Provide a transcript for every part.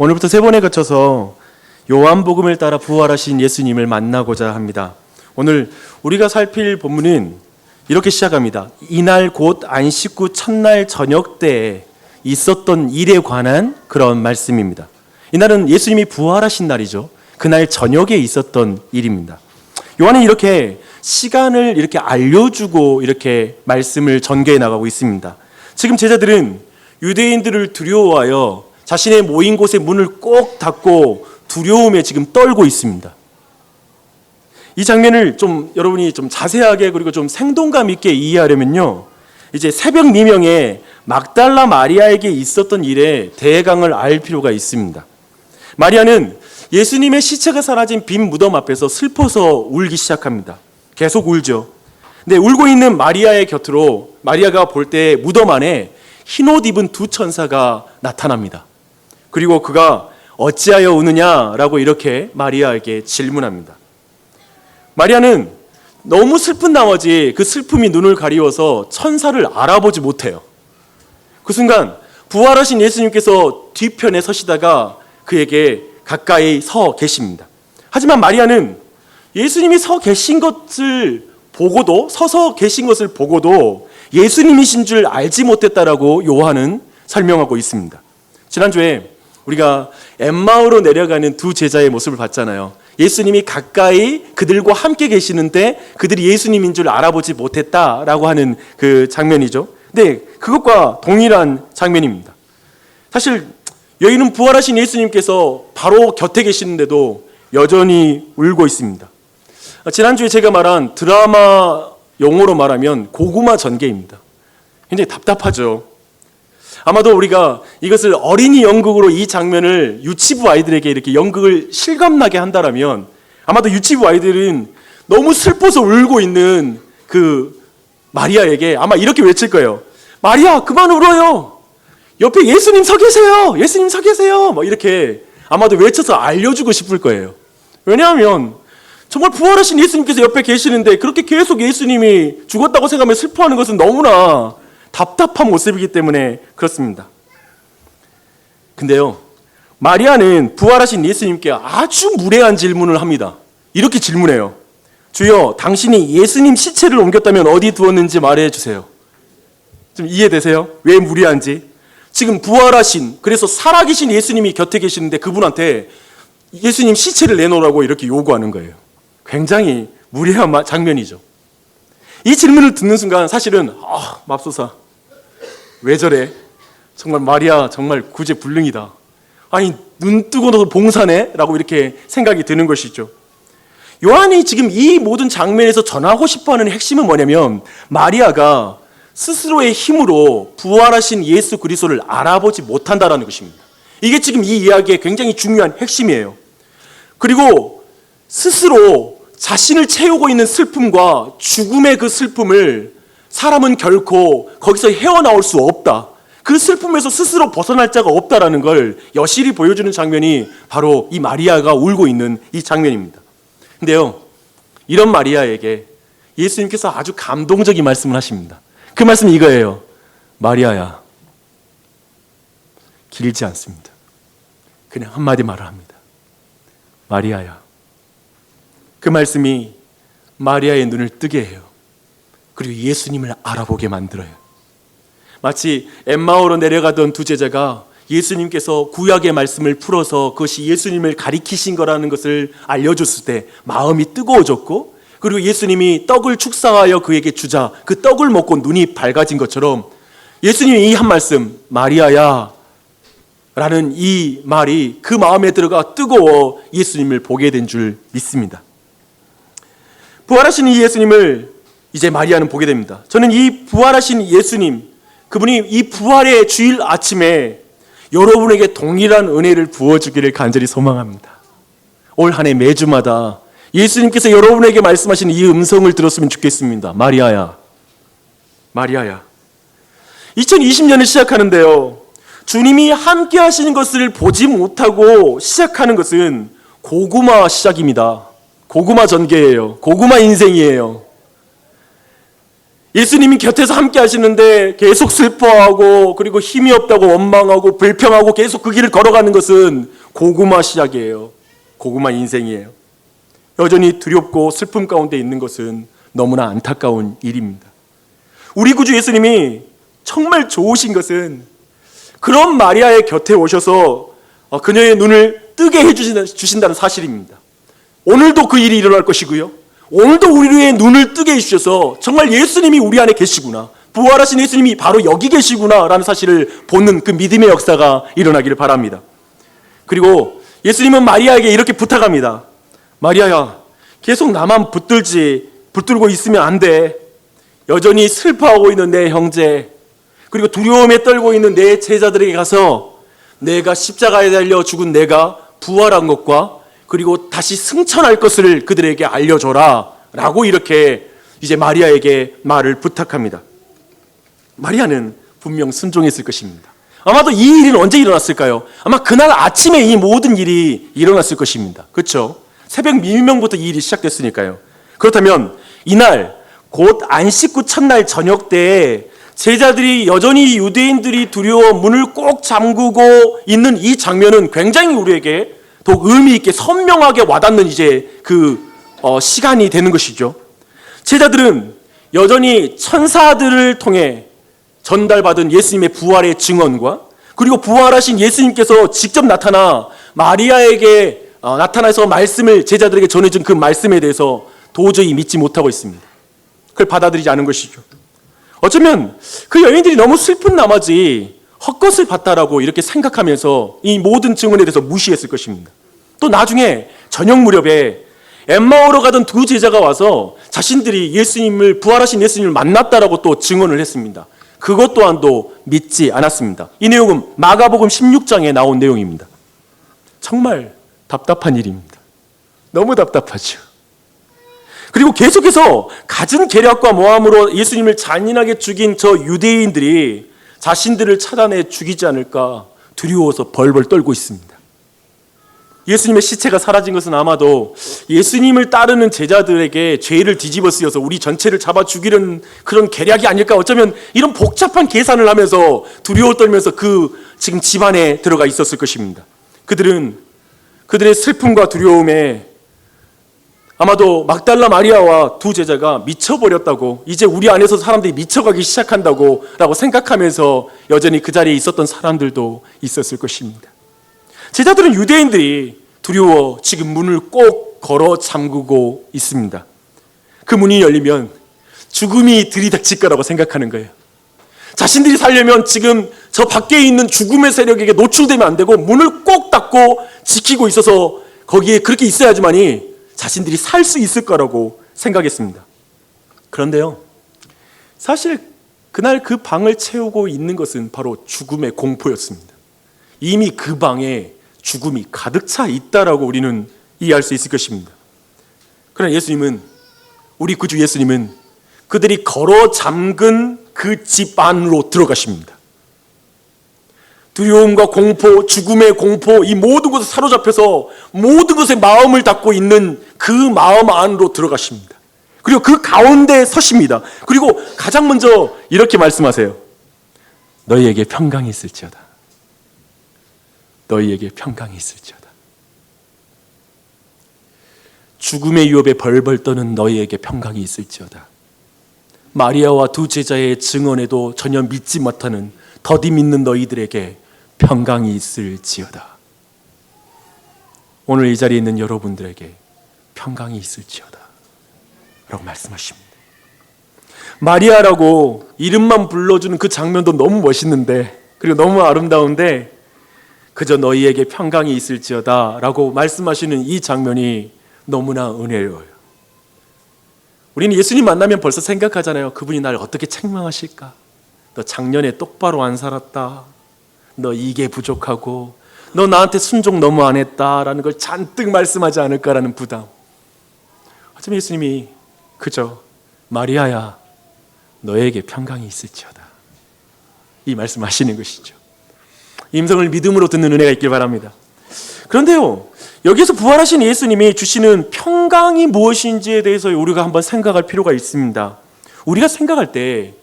오늘부터 세 번에 거쳐서 요한복음을 따라 부활하신 예수님을 만나고자 합니다. 오늘 우리가 살필 본문은 이렇게 시작합니다. 이날 곧 안식 후 첫날 저녁 때에 있었던 일에 관한 그런 말씀입니다. 이날은 예수님이 부활하신 날이죠. 그날 저녁에 있었던 일입니다. 요한은 이렇게 시간을 이렇게 알려주고 이렇게 말씀을 전개해 나가고 있습니다. 지금 제자들은 유대인들을 두려워하여 자신의 모인 곳의 문을 꼭 닫고 두려움에 지금 떨고 있습니다. 이 장면을 여러분이 좀 자세하게 그리고 좀 생동감 있게 이해하려면요, 이제 새벽 미명에 막달라 마리아에게 있었던 일에 대강을 알 필요가 있습니다. 마리아는 예수님의 시체가 사라진 빈 무덤 앞에서 슬퍼서 울기 시작합니다. 계속 울죠. 근데 울고 있는 마리아의 곁으로 마리아가 볼 때 무덤 안에 흰옷 입은 두 천사가 나타납니다. 그리고 그가 어찌하여 우느냐라고 이렇게 마리아에게 질문합니다. 마리아는 너무 슬픈 나머지 그 슬픔이 눈을 가리워서 천사를 알아보지 못해요. 그 순간 부활하신 예수님께서 뒤편에 서시다가 그에게 가까이 서 계십니다. 하지만 마리아는 예수님이 서서 계신 것을 보고도 예수님이신 줄 알지 못했다라고 요한은 설명하고 있습니다. 지난주에 우리가 엠마오로 내려가는 두 제자의 모습을 봤잖아요. 예수님이 가까이 그들과 함께 계시는데 그들이 예수님인 줄 알아보지 못했다라고 하는 그 장면이죠. 네, 그것과 동일한 장면입니다. 사실 여인은 부활하신 예수님께서 바로 곁에 계시는데도 여전히 울고 있습니다. 지난주에 제가 말한 드라마 용어로 말하면 고구마 전개입니다. 굉장히 답답하죠. 아마도 우리가 이것을 어린이 연극으로 이 장면을 유치부 아이들에게 이렇게 연극을 실감나게 한다라면 아마도 유치부 아이들은 너무 슬퍼서 울고 있는 그 마리아에게 아마 이렇게 외칠 거예요. 마리아, 그만 울어요. 옆에 예수님 서 계세요. 예수님 서 계세요. 뭐 이렇게 아마도 외쳐서 알려주고 싶을 거예요. 왜냐하면 정말 부활하신 예수님께서 옆에 계시는데 그렇게 계속 예수님이 죽었다고 생각하며 슬퍼하는 것은 너무나 답답한 모습이기 때문에 그렇습니다. 근데요, 마리아는 부활하신 예수님께 아주 무례한 질문을 합니다. 이렇게 질문해요. 주여, 당신이 예수님 시체를 옮겼다면 어디 두었는지 말해주세요. 좀 이해되세요? 왜 무례한지? 지금 부활하신, 그래서 살아계신 예수님이 곁에 계시는데 그분한테 예수님 시체를 내놓으라고 이렇게 요구하는 거예요. 굉장히 무례한 장면이죠. 이 질문을 듣는 순간 사실은 맙소사, 왜 저래? 정말 마리아 정말 구제불능이다. 아니, 눈 뜨고도 봉사네? 라고 이렇게 생각이 드는 것이죠. 요한이 지금 이 모든 장면에서 전하고 싶어하는 핵심은 뭐냐면 마리아가 스스로의 힘으로 부활하신 예수 그리스도를 알아보지 못한다라는 것입니다. 이게 지금 이 이야기의 굉장히 중요한 핵심이에요. 그리고 스스로 자신을 채우고 있는 슬픔과 죽음의 그 슬픔을 사람은 결코 거기서 헤어나올 수 없다. 그 슬픔에서 스스로 벗어날 자가 없다라는 걸 여실히 보여주는 장면이 바로 이 마리아가 울고 있는 이 장면입니다. 근데요, 이런 마리아에게 예수님께서 아주 감동적인 말씀을 하십니다. 그 말씀이 이거예요. 마리아야, 길지 않습니다. 그냥 한마디 말을 합니다. 마리아야. 그 말씀이 마리아의 눈을 뜨게 해요. 그리고 예수님을 알아보게 만들어요. 마치 엠마오로 내려가던 두 제자가 예수님께서 구약의 말씀을 풀어서 그것이 예수님을 가리키신 거라는 것을 알려줬을 때 마음이 뜨거워졌고, 그리고 예수님이 떡을 축사하여 그에게 주자 그 떡을 먹고 눈이 밝아진 것처럼 예수님이 이 한 말씀, 마리아야 라는 이 말이 그 마음에 들어가 뜨거워 예수님을 보게 된 줄 믿습니다. 부활하신 이 예수님을 이제 마리아는 보게 됩니다. 저는 이 부활하신 예수님, 그분이 이 부활의 주일 아침에 여러분에게 동일한 은혜를 부어주기를 간절히 소망합니다. 올 한 해 매주마다 예수님께서 여러분에게 말씀하시는 이 음성을 들었으면 좋겠습니다. 마리아야, 마리아야. 2020년을 시작하는데요, 주님이 함께 하시는 것을 보지 못하고 시작하는 것은 고구마 시작입니다. 고구마 전개예요. 고구마 인생이에요. 예수님이 곁에서 함께 하시는데 계속 슬퍼하고 그리고 힘이 없다고 원망하고 불평하고 계속 그 길을 걸어가는 것은 고구마 시작이에요. 고구마 인생이에요. 여전히 두렵고 슬픔 가운데 있는 것은 너무나 안타까운 일입니다. 우리 구주 예수님이 정말 좋으신 것은 그런 마리아의 곁에 오셔서 그녀의 눈을 뜨게 해주신다는 사실입니다. 오늘도 그 일이 일어날 것이고요. 오늘도 우리의 눈을 뜨게 해주셔서 정말 예수님이 우리 안에 계시구나, 부활하신 예수님이 바로 여기 계시구나 라는 사실을 보는 그 믿음의 역사가 일어나기를 바랍니다. 그리고 예수님은 마리아에게 이렇게 부탁합니다. 마리아야, 계속 나만 붙들고 있으면 안 돼. 여전히 슬퍼하고 있는 내 형제, 그리고 두려움에 떨고 있는 내 제자들에게 가서 내가 십자가에 달려 죽은 내가 부활한 것과 그리고 다시 승천할 것을 그들에게 알려줘라 라고 이렇게 이제 마리아에게 말을 부탁합니다. 마리아는 분명 순종했을 것입니다. 아마도 이 일은 언제 일어났을까요? 아마 그날 아침에 이 모든 일이 일어났을 것입니다. 그렇죠? 새벽 미명부터 이 일이 시작됐으니까요. 그렇다면 이날 곧 안식구 첫날 저녁 때에 제자들이 여전히 유대인들이 두려워 문을 꼭 잠그고 있는 이 장면은 굉장히 우리에게 더욱 의미 있게 선명하게 와닿는 이제 시간이 되는 것이죠. 제자들은 여전히 천사들을 통해 전달받은 예수님의 부활의 증언과 그리고 부활하신 예수님께서 직접 나타나 마리아에게 나타나서 말씀을 제자들에게 전해준 그 말씀에 대해서 도저히 믿지 못하고 있습니다. 그걸 받아들이지 않은 것이죠. 어쩌면 그 여인들이 너무 슬픈 나머지 헛것을 봤다라고 이렇게 생각하면서 이 모든 증언에 대해서 무시했을 것입니다. 또 나중에 저녁 무렵에 엠마오로 가던 두 제자가 와서 자신들이 부활하신 예수님을 만났다라고 또 증언을 했습니다. 그것 또한도 믿지 않았습니다. 이 내용은 마가복음 16장에 나온 내용입니다. 정말 답답한 일입니다. 너무 답답하죠. 그리고 계속해서 갖은 계략과 모함으로 예수님을 잔인하게 죽인 저 유대인들이 자신들을 찾아내 죽이지 않을까 두려워서 벌벌 떨고 있습니다. 예수님의 시체가 사라진 것은 아마도 예수님을 따르는 제자들에게 죄를 뒤집어 쓰여서 우리 전체를 잡아 죽이는 그런 계략이 아닐까. 어쩌면 이런 복잡한 계산을 하면서 두려워 떨면서 지금 집안에 들어가 있었을 것입니다. 그들의 슬픔과 두려움에 아마도 막달라 마리아와 두 제자가 미쳐버렸다고, 이제 우리 안에서 사람들이 미쳐가기 시작한다고 라고 생각하면서 여전히 그 자리에 있었던 사람들도 있었을 것입니다. 제자들은 유대인들이 두려워 지금 문을 꼭 걸어 잠그고 있습니다. 그 문이 열리면 죽음이 들이닥칠 거라고 생각하는 거예요. 자신들이 살려면 지금 저 밖에 있는 죽음의 세력에게 노출되면 안 되고 문을 꼭 닫고 지키고 있어서 거기에 그렇게 있어야지만이 자신들이 살 수 있을 거라고 생각했습니다. 그런데요, 사실 그날 그 방을 채우고 있는 것은 바로 죽음의 공포였습니다. 이미 그 방에 죽음이 가득 차 있다라고 우리는 이해할 수 있을 것입니다. 그러나 우리 구주 예수님은 그들이 걸어 잠근 그 집 안으로 들어가십니다. 두려움과 공포, 죽음의 공포, 이 모든 것에 사로잡혀서 모든 것에 마음을 닫고 있는 그 마음 안으로 들어가십니다. 그리고 그 가운데 서십니다. 그리고 가장 먼저 이렇게 말씀하세요. 너희에게 평강이 있을지어다. 너희에게 평강이 있을지어다. 죽음의 유업에 벌벌 떠는 너희에게 평강이 있을지어다. 마리아와 두 제자의 증언에도 전혀 믿지 못하는 더디 믿는 너희들에게 평강이 있을지어다. 오늘 이 자리에 있는 여러분들에게 평강이 있을지어다 라고 말씀하십니다. 마리아라고 이름만 불러주는 그 장면도 너무 멋있는데, 그리고 너무 아름다운데, 그저 너희에게 평강이 있을지어다 라고 말씀하시는 이 장면이 너무나 은혜로워요. 우리는 예수님 만나면 벌써 생각하잖아요. 그분이 날 어떻게 책망하실까? 너 작년에 똑바로 안 살았다. 너 이게 부족하고 너 나한테 순종 너무 안 했다라는 걸 잔뜩 말씀하지 않을까라는 부담. 하지만 예수님이 그저 마리아야, 너에게 평강이 있을지어다, 이 말씀하시는 것이죠. 임성을 믿음으로 듣는 은혜가 있길 바랍니다. 그런데요, 여기서 부활하신 예수님이 주시는 평강이 무엇인지에 대해서 우리가 한번 생각할 필요가 있습니다. 우리가 생각할 때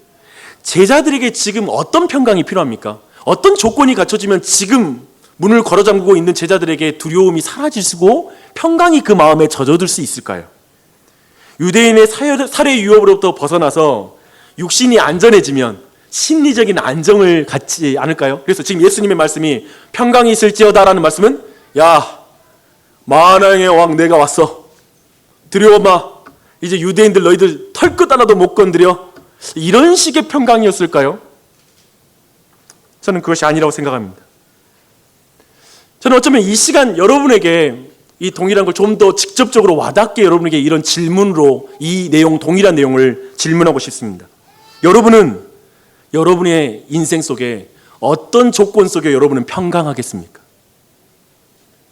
제자들에게 지금 어떤 평강이 필요합니까? 어떤 조건이 갖춰지면 지금 문을 걸어 잠그고 있는 제자들에게 두려움이 사라지고 평강이 그 마음에 젖어들 수 있을까요? 유대인의 살해 유혹으로부터 벗어나서 육신이 안전해지면 심리적인 안정을 갖지 않을까요? 그래서 지금 예수님의 말씀이 평강이 있을지어다라는 말씀은 야, 만왕의 왕 내가 왔어. 두려워 마. 이제 유대인들 너희들 털끝 하나도 못 건드려. 이런 식의 평강이었을까요? 저는 그것이 아니라고 생각합니다. 저는 어쩌면 이 시간 여러분에게 이 동일한 걸 좀 더 직접적으로 와닿게 여러분에게 이런 질문으로 이 내용, 동일한 내용을 질문하고 싶습니다. 여러분은 여러분의 인생 속에 어떤 조건 속에 여러분은 평강하겠습니까?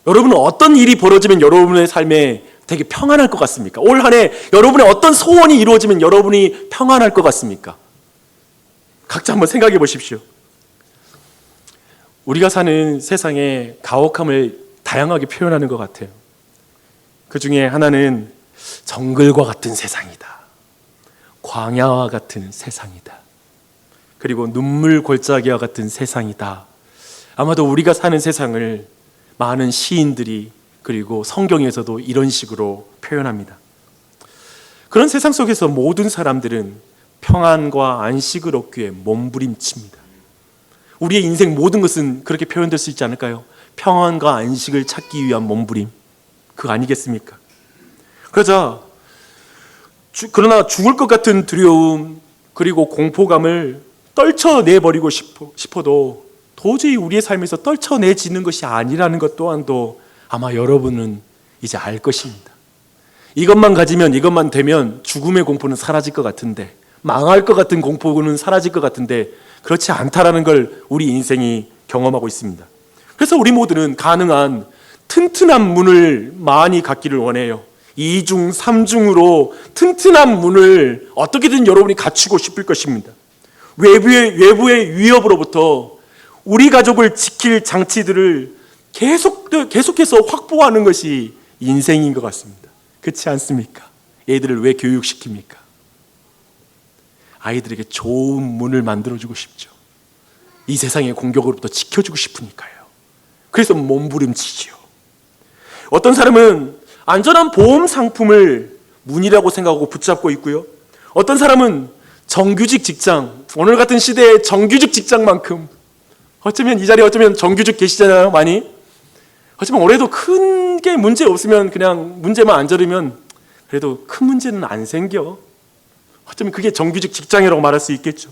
여러분은 어떤 일이 벌어지면 여러분의 삶에 되게 평안할 것 같습니까? 올 한 해 여러분의 어떤 소원이 이루어지면 여러분이 평안할 것 같습니까? 각자 한번 생각해 보십시오. 우리가 사는 세상의 가혹함을 다양하게 표현하는 것 같아요. 그 중에 하나는 정글과 같은 세상이다. 광야와 같은 세상이다. 그리고 눈물 골짜기와 같은 세상이다. 아마도 우리가 사는 세상을 많은 시인들이 그리고 성경에서도 이런 식으로 표현합니다. 그런 세상 속에서 모든 사람들은 평안과 안식을 얻기 위해 몸부림칩니다. 우리의 인생 모든 것은 그렇게 표현될 수 있지 않을까요? 평안과 안식을 찾기 위한 몸부림, 그거 아니겠습니까? 그러나 죽을 것 같은 두려움 그리고 공포감을 떨쳐내버리고 싶어도 도저히 우리의 삶에서 떨쳐내지는 것이 아니라는 것 또한도 아마 여러분은 이제 알 것입니다. 이것만 가지면, 이것만 되면 죽음의 공포는 사라질 것 같은데, 망할 것 같은 공포는 사라질 것 같은데 그렇지 않다라는 걸 우리 인생이 경험하고 있습니다. 그래서 우리 모두는 가능한 튼튼한 문을 많이 갖기를 원해요. 2중, 3중으로 튼튼한 문을 어떻게든 여러분이 갖추고 싶을 것입니다. 외부의 위협으로부터 우리 가족을 지킬 장치들을 계속해서 확보하는 것이 인생인 것 같습니다. 그렇지 않습니까? 애들을 왜 교육시킵니까? 아이들에게 좋은 문을 만들어주고 싶죠. 이 세상의 공격으로부터 지켜주고 싶으니까요. 그래서 몸부림치지요. 어떤 사람은 안전한 보험 상품을 문이라고 생각하고 붙잡고 있고요. 어떤 사람은 정규직 직장, 오늘 같은 시대에 정규직 직장만큼, 어쩌면 이 자리에 어쩌면 정규직 계시잖아요, 많이. 하지만 올해도 큰 게 문제 없으면 그냥 문제만 안 저리면 그래도 큰 문제는 안 생겨. 어쩌면 그게 정규직 직장이라고 말할 수 있겠죠.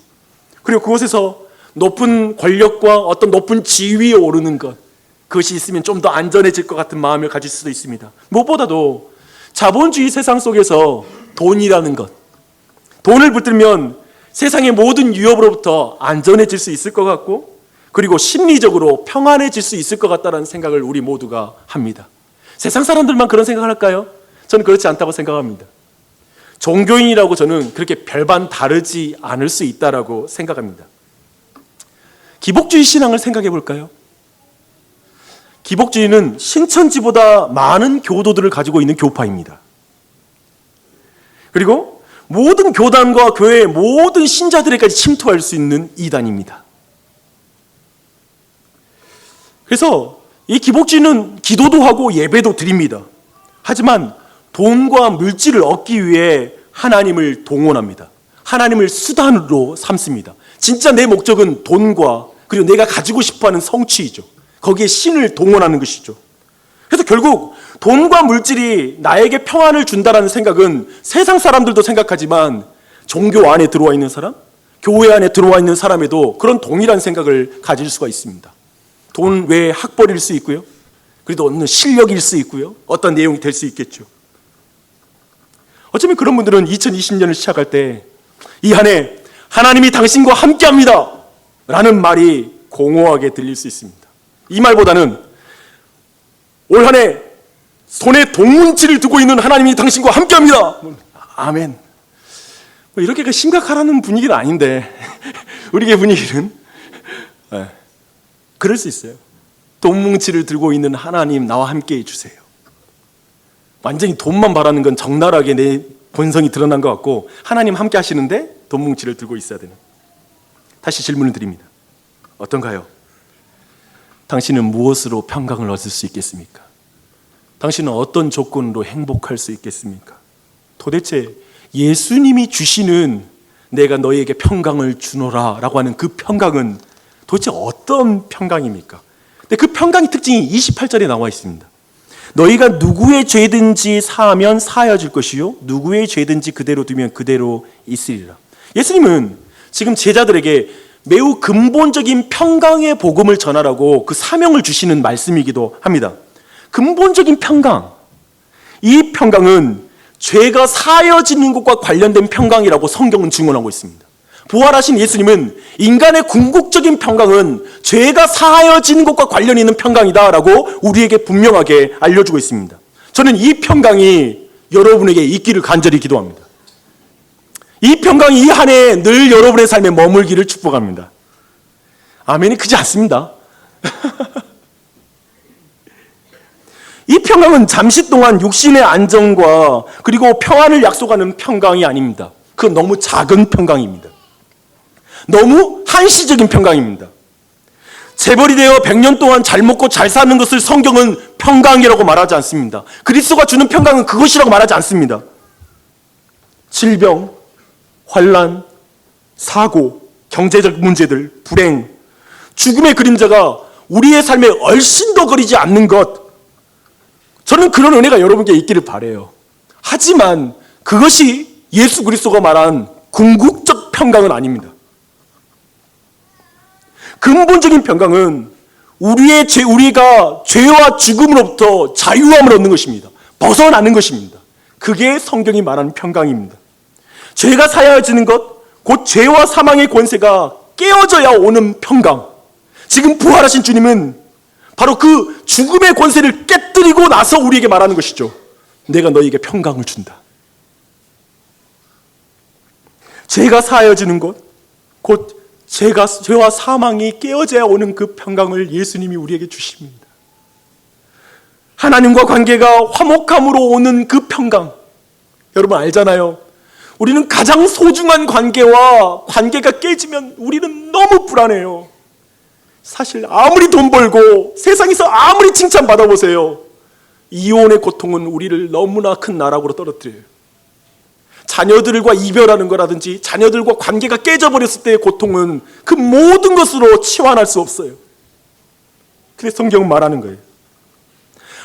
그리고 그곳에서 높은 권력과 어떤 높은 지위에 오르는 것, 그것이 있으면 좀 더 안전해질 것 같은 마음을 가질 수도 있습니다. 무엇보다도 자본주의 세상 속에서 돈이라는 것, 돈을 붙들면 세상의 모든 위협으로부터 안전해질 수 있을 것 같고, 그리고 심리적으로 평안해질 수 있을 것 같다는 생각을 우리 모두가 합니다. 세상 사람들만 그런 생각을 할까요? 저는 그렇지 않다고 생각합니다. 종교인이라고 저는 그렇게 별반 다르지 않을 수 있다고 생각합니다. 기복주의 신앙을 생각해 볼까요? 기복주의는 신천지보다 많은 교도들을 가지고 있는 교파입니다. 그리고 모든 교단과 교회의 모든 신자들에게까지 침투할 수 있는 이단입니다. 그래서 이 기복주의는 기도도 하고 예배도 드립니다. 하지만 돈과 물질을 얻기 위해 하나님을 동원합니다. 하나님을 수단으로 삼습니다. 진짜 내 목적은 돈과 그리고 내가 가지고 싶어하는 성취이죠. 거기에 신을 동원하는 것이죠. 그래서 결국 돈과 물질이 나에게 평안을 준다는 생각은 세상 사람들도 생각하지만 종교 안에 들어와 있는 사람, 교회 안에 들어와 있는 사람에도 그런 동일한 생각을 가질 수가 있습니다. 돈 외에 학벌일 수 있고요. 그래도 어느 실력일 수 있고요. 어떤 내용이 될 수 있겠죠. 어쩌면 그런 분들은 2020년을 시작할 때 이 한 해 하나님이 당신과 함께합니다 라는 말이 공허하게 들릴 수 있습니다. 이 말보다는 올 한 해 손에 돈뭉치를 두고 있는 하나님이 당신과 함께합니다. 아멘. 이렇게 심각하라는 분위기는 아닌데 우리의 분위기는 그럴 수 있어요. 돈뭉치를 들고 있는 하나님 나와 함께 해주세요. 완전히 돈만 바라는 건 적나라하게 내 본성이 드러난 것 같고 하나님 함께 하시는데 돈뭉치를 들고 있어야 되는. 다시 질문을 드립니다. 어떤가요? 당신은 무엇으로 평강을 얻을 수 있겠습니까? 당신은 어떤 조건으로 행복할 수 있겠습니까? 도대체 예수님이 주시는 내가 너희에게 평강을 주노라 라고 하는 그 평강은 도대체 어떤 평강입니까? 근데 그 평강의 특징이 28절에 나와 있습니다. 너희가 누구의 죄든지 사하면 사하여질 것이요 누구의 죄든지 그대로 두면 그대로 있으리라. 예수님은 지금 제자들에게 매우 근본적인 평강의 복음을 전하라고 그 사명을 주시는 말씀이기도 합니다. 근본적인 평강, 이 평강은 죄가 사하여지는 것과 관련된 평강이라고 성경은 증언하고 있습니다. 부활하신 예수님은 인간의 궁극적인 평강은 죄가 사하여지는 것과 관련이 있는 평강이다라고 우리에게 분명하게 알려주고 있습니다. 저는 이 평강이 여러분에게 있기를 간절히 기도합니다. 이 평강이 이 한 해 늘 여러분의 삶에 머물기를 축복합니다. 아멘이 크지 않습니다. 이 평강은 잠시 동안 육신의 안정과 그리고 평안을 약속하는 평강이 아닙니다. 그건 너무 작은 평강입니다. 너무 한시적인 평강입니다. 재벌이 되어 100년 동안 잘 먹고 잘 사는 것을 성경은 평강이라고 말하지 않습니다. 그리스도가 주는 평강은 그것이라고 말하지 않습니다. 질병, 환난, 사고, 경제적 문제들, 불행, 죽음의 그림자가 우리의 삶에 얼씬 더 거리지 않는 것, 저는 그런 은혜가 여러분께 있기를 바라요. 하지만 그것이 예수 그리스도가 말한 궁극적 평강은 아닙니다. 근본적인 평강은 우리가 죄와 죽음으로부터 자유함을 얻는 것입니다. 벗어나는 것입니다. 그게 성경이 말하는 평강입니다. 죄가 사하여지는 것, 곧 죄와 사망의 권세가 깨어져야 오는 평강. 지금 부활하신 주님은 바로 그 죽음의 권세를 깨뜨리고 나서 우리에게 말하는 것이죠. 내가 너희에게 평강을 준다. 죄가 사하여지는 것, 곧 죄와 사망이 깨어져야 오는 그 평강을 예수님이 우리에게 주십니다. 하나님과 관계가 화목함으로 오는 그 평강. 여러분 알잖아요. 우리는 가장 소중한 관계가 깨지면 우리는 너무 불안해요. 사실 아무리 돈 벌고 세상에서 아무리 칭찬받아 보세요. 이혼의 고통은 우리를 너무나 큰 나락으로 떨어뜨려요. 자녀들과 이별하는 거라든지 자녀들과 관계가 깨져버렸을 때의 고통은 그 모든 것으로 치환할 수 없어요. 그래서 성경은 말하는 거예요.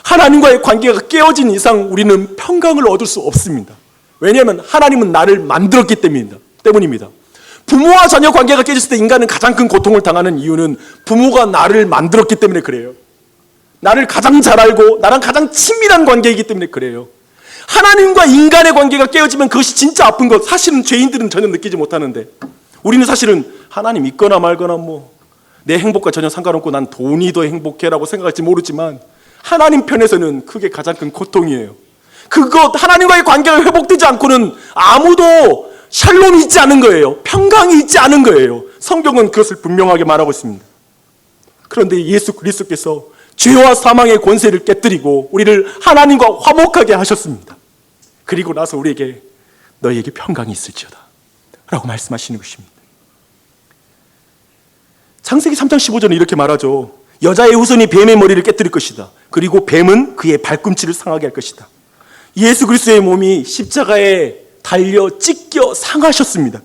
하나님과의 관계가 깨어진 이상 우리는 평강을 얻을 수 없습니다. 왜냐하면 하나님은 나를 만들었기 때문입니다. 부모와 자녀 관계가 깨졌을 때 인간은 가장 큰 고통을 당하는 이유는 부모가 나를 만들었기 때문에 그래요. 나를 가장 잘 알고 나랑 가장 친밀한 관계이기 때문에 그래요. 하나님과 인간의 관계가 깨어지면 그것이 진짜 아픈 것, 사실은 죄인들은 전혀 느끼지 못하는데 우리는 사실은 하나님 있거나 말거나 내 행복과 전혀 상관없고 난 돈이 더 행복해라고 생각할지 모르지만 하나님 편에서는 그게 가장 큰 고통이에요. 하나님과의 관계가 회복되지 않고는 아무도 샬롬이 있지 않은 거예요. 평강이 있지 않은 거예요. 성경은 그것을 분명하게 말하고 있습니다. 그런데 예수 그리스도께서 죄와 사망의 권세를 깨뜨리고 우리를 하나님과 화목하게 하셨습니다. 그리고 나서 우리에게 너희에게 평강이 있을지어다 라고 말씀하시는 것입니다. 창세기 3장 15절은 이렇게 말하죠. 여자의 후손이 뱀의 머리를 깨뜨릴 것이다. 그리고 뱀은 그의 발꿈치를 상하게 할 것이다. 예수 그리스도의 몸이 십자가에 달려 찢겨 상하셨습니다.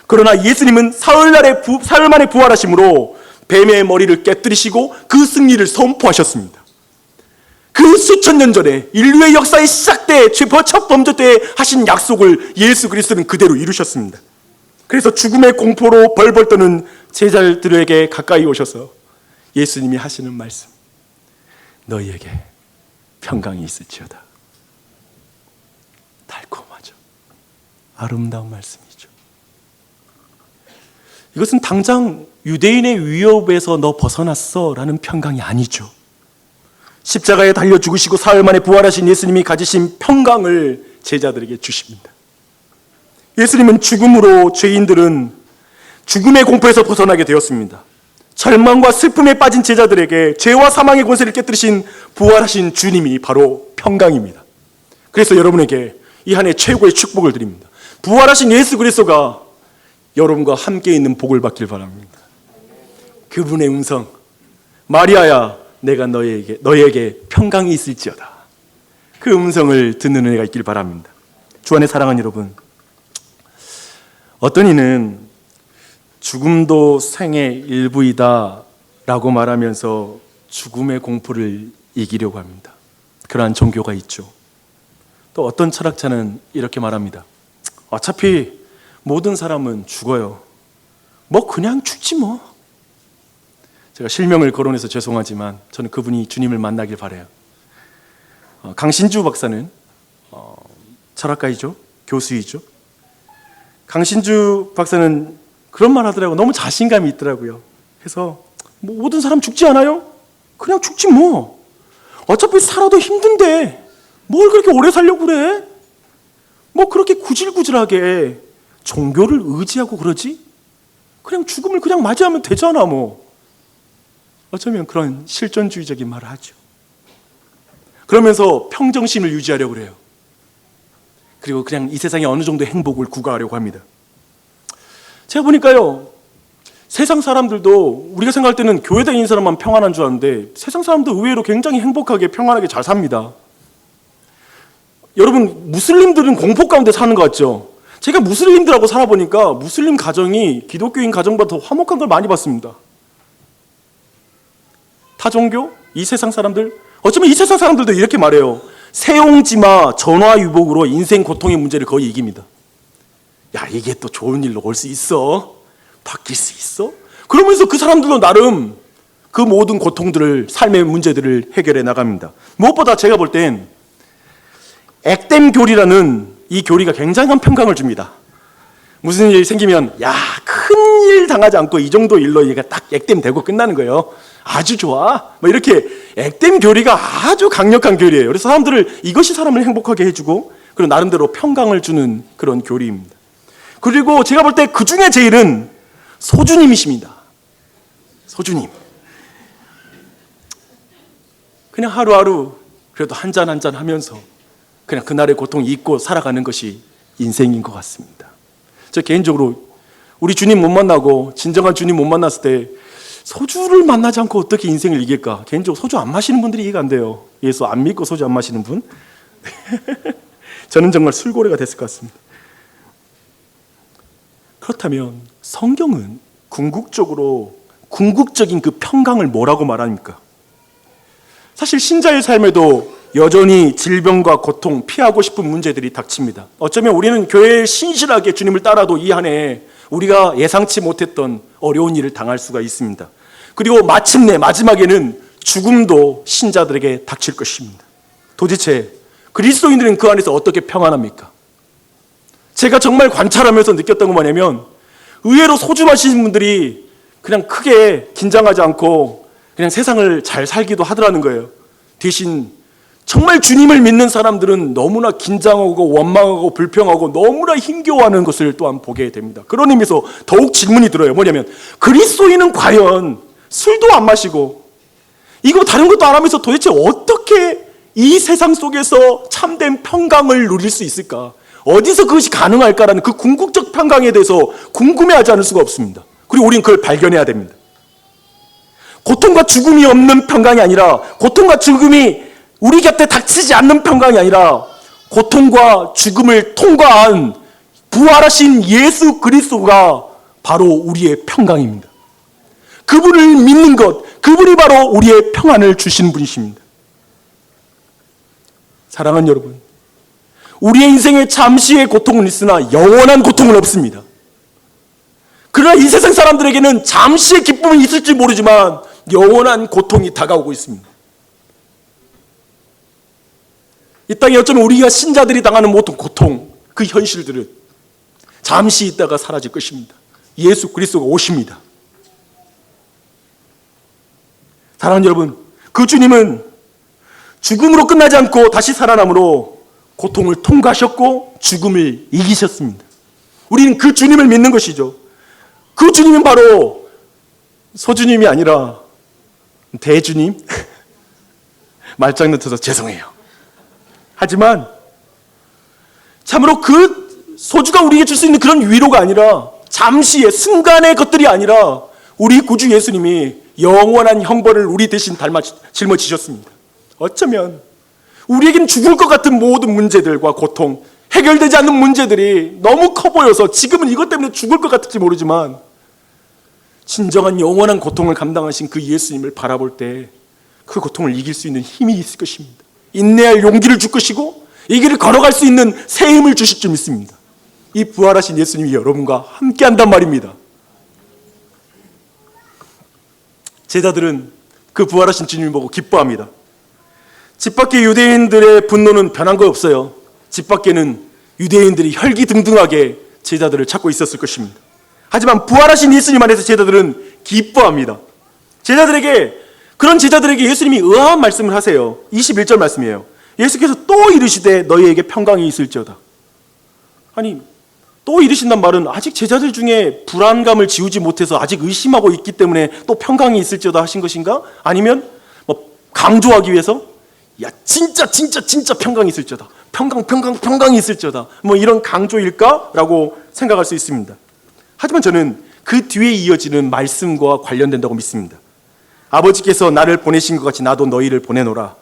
그러나 예수님은 사흘 만에 부활하심으로 뱀의 머리를 깨뜨리시고 그 승리를 선포하셨습니다. 그 수천 년 전에 인류의 역사의 시작 때 첫 범죄 때 하신 약속을 예수 그리스도는 그대로 이루셨습니다. 그래서 죽음의 공포로 벌벌 떠는 제자들에게 가까이 오셔서 예수님이 하시는 말씀, 너희에게 평강이 있을지어다. 달콤하죠. 아름다운 말씀이죠. 이것은 당장 유대인의 위협에서 너 벗어났어 라는 평강이 아니죠. 십자가에 달려 죽으시고 사흘 만에 부활하신 예수님이 가지신 평강을 제자들에게 주십니다. 예수님은 죽음으로 죄인들은 죽음의 공포에서 벗어나게 되었습니다. 절망과 슬픔에 빠진 제자들에게 죄와 사망의 권세를 깨뜨리신 부활하신 주님이 바로 평강입니다. 그래서 여러분에게 이 한 해 최고의 축복을 드립니다. 부활하신 예수 그리스도가 여러분과 함께 있는 복을 받길 바랍니다. 그분의 음성, 마리아야 내가 너에게 평강이 있을지어다. 그 음성을 듣는 은혜가 있길 바랍니다. 주 안에 사랑하는 여러분, 어떤 이는 죽음도 생의 일부이다 라고 말하면서 죽음의 공포를 이기려고 합니다. 그러한 종교가 있죠. 또 어떤 철학자는 이렇게 말합니다. 어차피 모든 사람은 죽어요. 뭐 그냥 죽지 뭐. 제가 실명을 거론해서 죄송하지만 저는 그분이 주님을 만나길 바라요. 강신주 박사는 철학가이죠. 교수이죠. 강신주 박사는 그런 말 하더라고요. 너무 자신감이 있더라고요. 그래서 뭐 모든 사람 죽지 않아요? 그냥 죽지 뭐. 어차피 살아도 힘든데 뭘 그렇게 오래 살려고 그래? 뭐 그렇게 구질구질하게 종교를 의지하고 그러지? 그냥 죽음을 그냥 맞이하면 되잖아 뭐. 어쩌면 그런 실존주의적인 말을 하죠. 그러면서 평정심을 유지하려고 그래요. 그리고 그냥 이 세상에 어느 정도 행복을 구가하려고 합니다. 제가 보니까요, 세상 사람들도 우리가 생각할 때는 교회 다니는 사람만 평안한 줄 아는데 세상 사람도 의외로 굉장히 행복하게 평안하게 잘 삽니다. 여러분, 무슬림들은 공포 가운데 사는 것 같죠? 제가 무슬림들하고 살아보니까 무슬림 가정이 기독교인 가정보다 더 화목한 걸 많이 봤습니다. 타종교? 이 세상 사람들? 어쩌면 이 세상 사람들도 이렇게 말해요. 세옹지마 전화위복으로 인생 고통의 문제를 거의 이깁니다. 야, 이게 또 좋은 일로 올 수 있어? 바뀔 수 있어? 그러면서 그 사람들도 나름 그 모든 고통들을, 삶의 문제들을 해결해 나갑니다. 무엇보다 제가 볼 땐 액땜 교리라는 이 교리가 굉장한 평강을 줍니다. 무슨 일 생기면 야, 큰일 당하지 않고 이 정도 일로 얘가 딱 액땜 되고 끝나는 거예요. 아주 좋아. 뭐 이렇게 액땜 교리가 아주 강력한 교리예요. 그래서 사람들을, 이것이 사람을 행복하게 해주고 그리고 나름대로 평강을 주는 그런 교리입니다. 그리고 제가 볼 때 그 중에 제일은 소주님이십니다. 소주님. 그냥 하루하루 그래도 한 잔 한 잔 하면서 그냥 그날의 고통 잊고 살아가는 것이 인생인 것 같습니다. 저 개인적으로 우리 주님 못 만나고 진정한 주님 못 만났을 때 소주를 만나지 않고 어떻게 인생을 이길까? 개인적으로 소주 안 마시는 분들이 이해가 안 돼요. 예수 안 믿고 소주 안 마시는 분. 저는 정말 술고래가 됐을 것 같습니다. 그렇다면 성경은 궁극적인 그 평강을 뭐라고 말합니까? 사실 신자의 삶에도 여전히 질병과 고통, 피하고 싶은 문제들이 닥칩니다. 어쩌면 우리는 교회에 신실하게 주님을 따라도 이 한 해 우리가 예상치 못했던 어려운 일을 당할 수가 있습니다. 그리고 마침내 마지막에는 죽음도 신자들에게 닥칠 것입니다. 도대체 그리스도인들은 그 안에서 어떻게 평안합니까? 제가 정말 관찰하면서 느꼈던 건 뭐냐면 의외로 소주 마시는 분들이 그냥 크게 긴장하지 않고 그냥 세상을 잘 살기도 하더라는 거예요. 대신 정말 주님을 믿는 사람들은 너무나 긴장하고 원망하고 불평하고 너무나 힘겨워하는 것을 또한 보게 됩니다. 그런 의미에서 더욱 질문이 들어요. 뭐냐면 그리스도인은 과연 술도 안 마시고 이거 다른 것도 안 하면서 도대체 어떻게 이 세상 속에서 참된 평강을 누릴 수 있을까? 어디서 그것이 가능할까라는 그 궁극적 평강에 대해서 궁금해하지 않을 수가 없습니다. 그리고 우리는 그걸 발견해야 됩니다. 고통과 죽음이 없는 평강이 아니라, 고통과 죽음이 우리 곁에 닥치지 않는 평강이 아니라 고통과 죽음을 통과한 부활하신 예수 그리스도가 바로 우리의 평강입니다. 그분을 믿는 것, 그분이 바로 우리의 평안을 주시는 분이십니다. 사랑하는 여러분, 우리의 인생에 잠시의 고통은 있으나 영원한 고통은 없습니다. 그러나 이 세상 사람들에게는 잠시의 기쁨은 있을지 모르지만 영원한 고통이 다가오고 있습니다. 이 땅에 어쩌면 우리가 신자들이 당하는 모든 고통, 그 현실들은 잠시 있다가 사라질 것입니다. 예수 그리스도가 오십니다. 사랑하는 여러분, 그 주님은 죽음으로 끝나지 않고 다시 살아남으로 고통을 통과하셨고 죽음을 이기셨습니다. 우리는 그 주님을 믿는 것이죠. 그 주님은 바로 소주님이 아니라 대주님? 말장난 쳐서 죄송해요. 하지만 참으로 그 소주가 우리에게 줄 수 있는 그런 위로가 아니라 잠시의 순간의 것들이 아니라 우리 구주 예수님이 영원한 형벌을 우리 대신 짊어지셨습니다. 어쩌면 우리에겐 죽을 것 같은 모든 문제들과 고통, 해결되지 않는 문제들이 너무 커 보여서 지금은 이것 때문에 죽을 것 같을지 모르지만 진정한 영원한 고통을 감당하신 그 예수님을 바라볼 때 그 고통을 이길 수 있는 힘이 있을 것입니다. 인내할 용기를 줄 것이고 이 길을 걸어갈 수 있는 새 힘을 주실 줄 믿습니다. 이 부활하신 예수님이 여러분과 함께 한단 말입니다. 제자들은 그 부활하신 주님을 보고 기뻐합니다. 집 밖의 유대인들의 분노는 변한 거 없어요. 집 밖에는 유대인들이 혈기등등하게 제자들을 찾고 있었을 것입니다. 하지만 부활하신 예수님 안에서 제자들은 기뻐합니다. 그런 제자들에게 예수님이 의아한 말씀을 하세요. 21절 말씀이에요. 예수께서 또 이르시되 너희에게 평강이 있을지어다. 아니, 또 이르신단 말은 아직 제자들 중에 불안감을 지우지 못해서 아직 의심하고 있기 때문에 또 평강이 있을지어다 하신 것인가? 아니면 강조하기 위해서 야 진짜 평강이 있을지어다. 평강이 있을지어다. 이런 강조일까라고 생각할 수 있습니다. 하지만 저는 그 뒤에 이어지는 말씀과 관련된다고 믿습니다. 아버지께서 나를 보내신 것 같이 나도 너희를 보내노라.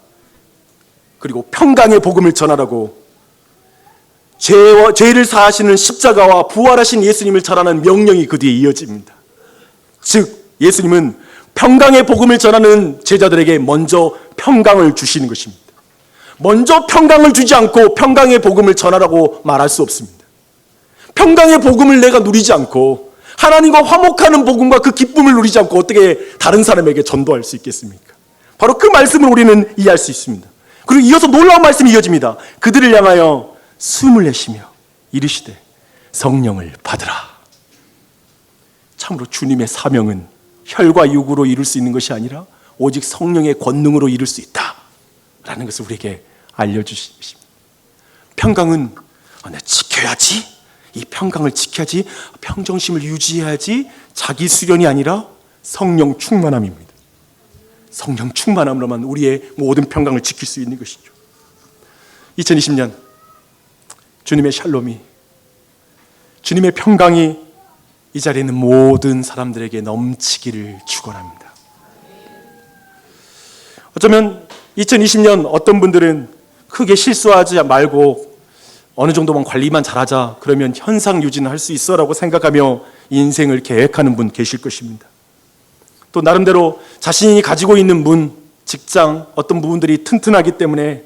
그리고 평강의 복음을 전하라고 죄를 사하시는 십자가와 부활하신 예수님을 전하는 명령이 그 뒤에 이어집니다. 즉 예수님은 평강의 복음을 전하는 제자들에게 먼저 평강을 주시는 것입니다. 먼저 평강을 주지 않고 평강의 복음을 전하라고 말할 수 없습니다. 평강의 복음을 내가 누리지 않고 하나님과 화목하는 복음과 그 기쁨을 누리지 않고 어떻게 다른 사람에게 전도할 수 있겠습니까? 바로 그 말씀을 우리는 이해할 수 있습니다. 그리고 이어서 놀라운 말씀이 이어집니다. 그들을 향하여 숨을 내쉬며 이르시되 성령을 받으라. 참으로 주님의 사명은 혈과 육으로 이룰 수 있는 것이 아니라 오직 성령의 권능으로 이룰 수 있다라는 것을 우리에게 알려주신 것입니다. 평강은 내가 지켜야지, 이 평강을 지켜야지, 평정심을 유지해야지, 자기 수련이 아니라 성령 충만함입니다. 성령 충만함으로만 우리의 모든 평강을 지킬 수 있는 것이죠. 2020년 주님의 샬롬이, 주님의 평강이 이 자리에 있는 모든 사람들에게 넘치기를 축원합니다. 어쩌면 2020년 어떤 분들은 크게 실수하지 말고 어느 정도만 관리만 잘하자, 그러면 현상 유지는 할 수 있어 라고 생각하며 인생을 계획하는 분 계실 것입니다. 또 나름대로 자신이 가지고 있는 직장, 어떤 부분들이 튼튼하기 때문에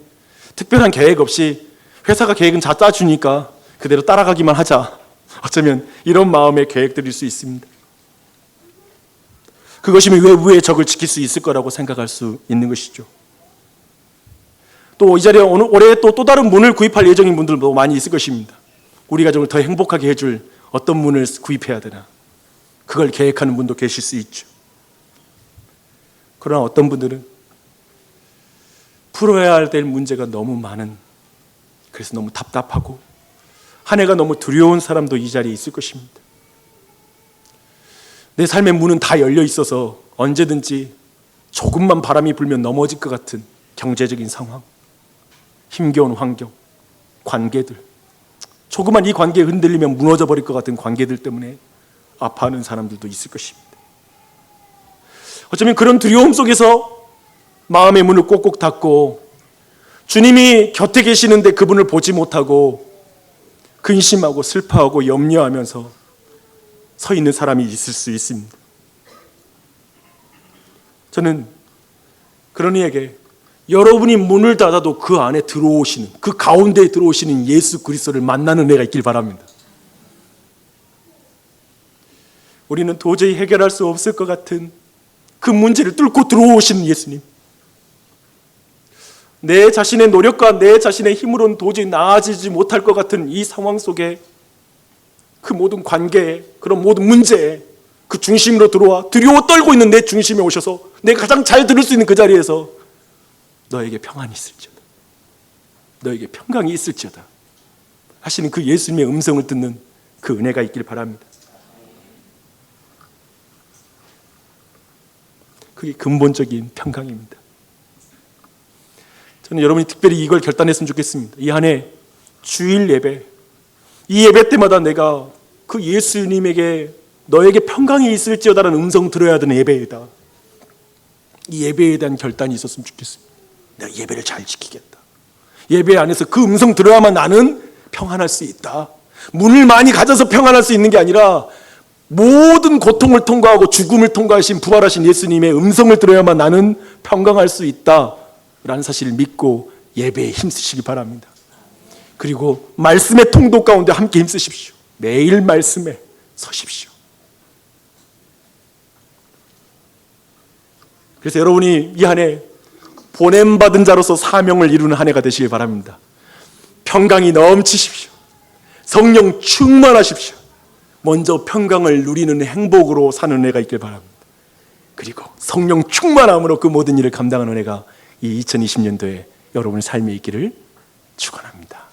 특별한 계획 없이 회사가 계획은 다 짜주니까 그대로 따라가기만 하자, 어쩌면 이런 마음의 계획들일 수 있습니다. 그것이면 외부의 적을 지킬 수 있을 거라고 생각할 수 있는 것이죠. 또 이 자리에 올해 또 다른 문을 구입할 예정인 분들도 많이 있을 것입니다. 우리 가정을 더 행복하게 해줄 어떤 문을 구입해야 되나, 그걸 계획하는 분도 계실 수 있죠. 그러나 어떤 분들은 풀어야 될 문제가 너무 많은, 그래서 너무 답답하고 한 해가 너무 두려운 사람도 이 자리에 있을 것입니다. 내 삶의 문은 다 열려 있어서 언제든지 조금만 바람이 불면 넘어질 것 같은 경제적인 상황, 힘겨운 환경, 관계들, 조그만 이 관계에 흔들리면 무너져 버릴 것 같은 관계들 때문에 아파하는 사람들도 있을 것입니다. 어쩌면 그런 두려움 속에서 마음의 문을 꼭꼭 닫고 주님이 곁에 계시는데 그분을 보지 못하고 근심하고 슬퍼하고 염려하면서 서 있는 사람이 있을 수 있습니다. 저는 그런 이에게 여러분이 문을 닫아도 그 안에 들어오시는, 그 가운데에 들어오시는 예수 그리스도를 만나는 은혜가 있길 바랍니다. 우리는 도저히 해결할 수 없을 것 같은 그 문제를 뚫고 들어오시는 예수님, 내 자신의 노력과 내 자신의 힘으로는 도저히 나아지지 못할 것 같은 이 상황 속에 그 모든 관계에, 그런 모든 문제에 그 중심으로 들어와 두려워 떨고 있는 내 중심에 오셔서 내가 가장 잘 들을 수 있는 그 자리에서 너에게 평안이 있을지어다, 너에게 평강이 있을지어다 하시는 그 예수님의 음성을 듣는 그 은혜가 있길 바랍니다. 그게 근본적인 평강입니다. 저는 여러분이 특별히 이걸 결단했으면 좋겠습니다. 이 한 해 주일 예배, 이 예배 때마다 내가 그 예수님에게 너에게 평강이 있을지어다라는 음성 들어야 되는 예배이다. 이 예배에 대한 결단이 있었으면 좋겠습니다. 내가 예배를 잘 지키겠다. 예배 안에서 그 음성 들어야만 나는 평안할 수 있다. 문을 많이 가져서 평안할 수 있는 게 아니라 모든 고통을 통과하고 죽음을 통과하신 부활하신 예수님의 음성을 들어야만 나는 평강할 수 있다라는 사실을 믿고 예배에 힘쓰시기 바랍니다. 그리고 말씀의 통독 가운데 함께 힘쓰십시오. 매일 말씀에 서십시오. 그래서 여러분이 이 한 해 보냄받은 자로서 사명을 이루는 한 해가 되시길 바랍니다. 평강이 넘치십시오. 성령 충만하십시오. 먼저 평강을 누리는 행복으로 사는 은혜가 있길 바랍니다. 그리고 성령 충만함으로 그 모든 일을 감당하는 은혜가 이 2020년도에 여러분의 삶에 있기를 축원합니다.